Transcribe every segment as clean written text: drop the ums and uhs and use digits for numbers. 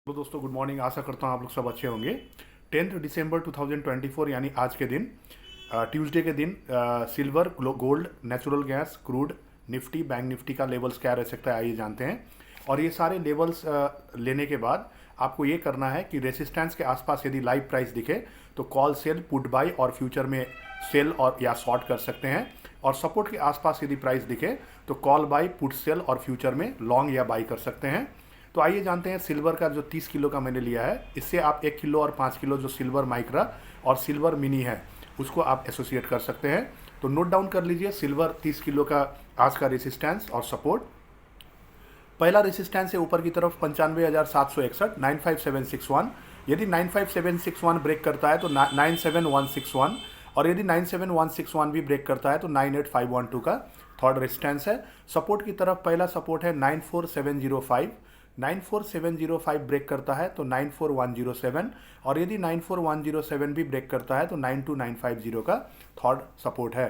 Hello दोस्तों, good morning. आशा करता हूँ आप लोग सब अच्छे होंगे। 10 दिसंबर 2024 यानी आज के दिन, ट्यूसडे के दिन, silver, gold, natural gas, crude, Nifty, bank Nifty का लेवल्स क्या रह सकता है आइए जानते हैं। और ये सारे लेवल्स लेने के बाद आपको ये करना है कि रेसिस्टेंस के आसपास यदि लाइव प्राइस दिखे तो कॉल, सेल, पुट बाई और फ्यूचर में सेल और या शॉर्ट कर सकते हैं। और सपोर्ट के आसपास यदि प्राइस दिखे तो कॉल बाई, पुट सेल और फ्यूचर में लॉन्ग या बाई कर सकते हैं। तो आइए जानते हैं सिल्वर का जो 30 किलो का मैंने लिया है, इससे आप 1 किलो और 5 किलो जो सिल्वर माइक्रा और सिल्वर मिनी है उसको आप एसोसिएट कर सकते हैं। तो नोट डाउन कर लीजिए सिल्वर 30 किलो का आज का रेसिस्टेंस और सपोर्ट। पहला रेसिस्टेंस है ऊपर की तरफ 95,761, 95761। यदि 95761 ब्रेक करता है तो 97161, और यदि 97161 भी ब्रेक करता है तो 98512 का थर्ड रेसिस्टेंस है। सपोर्ट की तरफ पहला सपोर्ट है 94705, 94705 ब्रेक करता है तो 94107, और यदि 94107 भी ब्रेक करता है तो 92950 का थर्ड सपोर्ट है।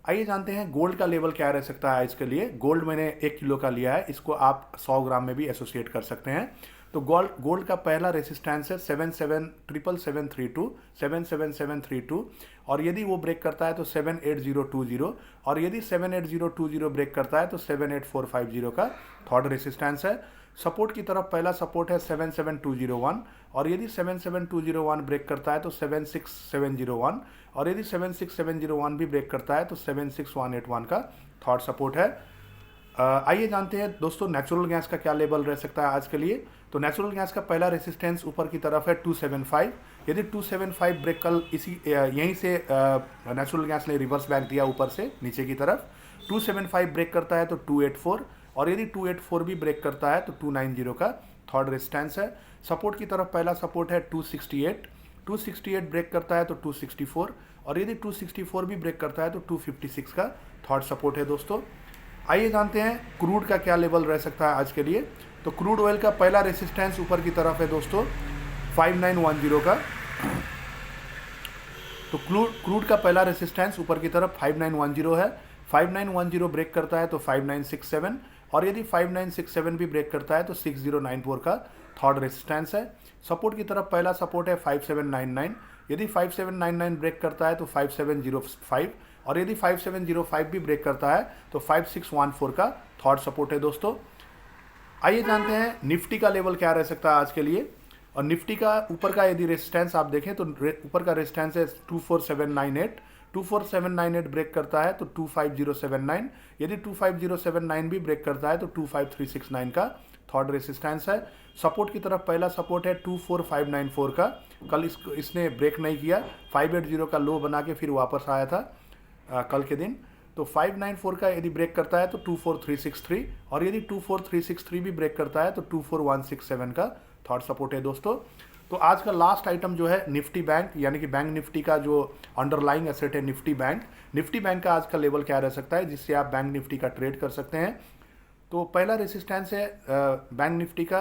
आइए जानते हैं गोल्ड का लेवल क्या रह सकता है इसके लिए। गोल्ड मैंने 1 किलो का लिया है, इसको आप 100 ग्राम में भी एसोसिएट कर सकते हैं। तो गोल्ड का पहला रेसिस्टेंस है 777732, 77732, और यदि वो ब्रेक करता है तो 78020, और यदि 78020 ब्रेक करता है तो 78450 का थर्ड रेसिस्टेंस है। सपोर्ट की तरफ पहला सपोर्ट है 77201, और यदि 77201 ब्रेक करता है तो 76701, और यदि 76701 भी ब्रेक करता है तो 76181 का थर्ड सपोर्ट है। आइए जानते हैं दोस्तों नेचुरल गैस का क्या लेवल रह सकता है आज के लिए। तो नेचुरल गैस का पहला रेसिस्टेंस ऊपर की तरफ है 275। यदि 275 ब्रेक, कल इसी यहीं से नेचुरल गैस ने रिवर्स बैक दिया ऊपर से नीचे की तरफ। 275 ब्रेक करता है तो 284, और यदि 284 भी ब्रेक करता है तो 290 का थर्ड रेसिस्टेंस है। सपोर्ट की तरफ पहला सपोर्ट है 268, 268 ब्रेक करता है तो 264, और यदि 264 भी ब्रेक करता है तो 256 का थर्ड सपोर्ट है दोस्तों। आइए जानते हैं क्रूड का क्या लेवल रह सकता है आज के लिए। तो क्रूड ऑयल का पहला रेसिस्टेंस ऊपर की तरफ है दोस्तों 5910 का। तो क्रूड का पहला रेसिस्टेंस ऊपर की तरफ 5910 है। 5910 ब्रेक करता है तो 5967, और यदि 5967 भी ब्रेक करता है तो 6094 का थर्ड रेसिस्टेंस है। सपोर्ट की तरफ पहला सपोर्ट है 5799। यदि 5799 ब्रेक करता है तो 5705, और यदि 5705 भी ब्रेक करता है तो 5614 का थर्ड सपोर्ट है दोस्तों। आइए जानते हैं निफ्टी का लेवल क्या रह सकता है आज के लिए। और निफ्टी का ऊपर का यदि रेजिस्टेंस आप देखें तो ऊपर का रेजिस्टेंस है 24798। 24798 ब्रेक करता है तो 25079, यदि 25079 भी ब्रेक करता है तो 25369 का थर्ड रेजिस्टेंस है। सपोर्ट की तरफ पहला सपोर्ट है 24594 का। कल इसने ब्रेक नहीं किया, 580 का लो बना के फिर वापस आया था कल के दिन। तो 594 का यदि ब्रेक करता है तो 24363, और यदि 24363 भी ब्रेक करता है तो 24167 का थर्ड सपोर्ट है दोस्तों। तो आज का लास्ट आइटम जो है निफ्टी बैंक, यानी कि बैंक निफ्टी का जो अंडरलाइंग एसेट है निफ्टी बैंक। निफ्टी बैंक का आज का लेवल क्या रह सकता है जिससे आप बैंक निफ्टी का ट्रेड कर सकते हैं। तो पहला रेसिस्टेंस है बैंक निफ्टी का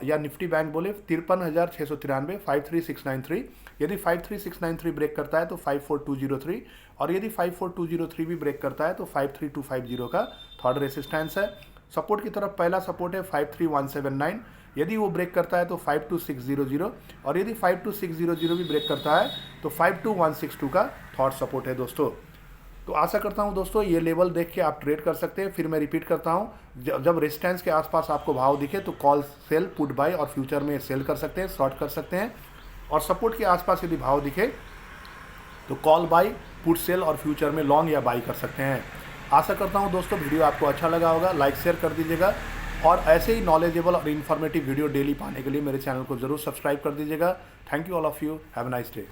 या निफ्टी बैंक बोले 53,693, 53693। यदि 53693 ब्रेक करता है तो 54203, और यदि 54203 भी ब्रेक करता है तो 53250 का थर्ड रेसिस्टेंस है। सपोर्ट की तरफ पहला सपोर्ट है 53179। यदि वो ब्रेक करता है तो 52600, और यदि 52600 भी ब्रेक करता है तो 52162 का थर्ड सपोर्ट है दोस्तों। तो आशा करता हूं दोस्तों ये लेवल देख के आप ट्रेड कर सकते हैं। फिर मैं रिपीट करता हूं, जब रेजिस्टेंस के आसपास आपको भाव दिखे तो कॉल, सेल, पुट बाय और फ्यूचर में सेल कर सकते हैं, शॉर्ट कर सकते हैं। और सपोर्ट के आसपास यदि भाव दिखे तो कॉल बाय, पुट सेल और फ्यूचर में लॉन्ग या बाई कर सकते हैं। आशा करता हूं दोस्तों वीडियो आपको अच्छा लगा होगा, लाइक शेयर कर दीजिएगा, और ऐसे ही नॉलेजेबल और इन्फॉर्मेटिव वीडियो डेली पाने के लिए मेरे चैनल को जरूर सब्सक्राइब कर दीजिएगा। Thank you all of you, have a nice day.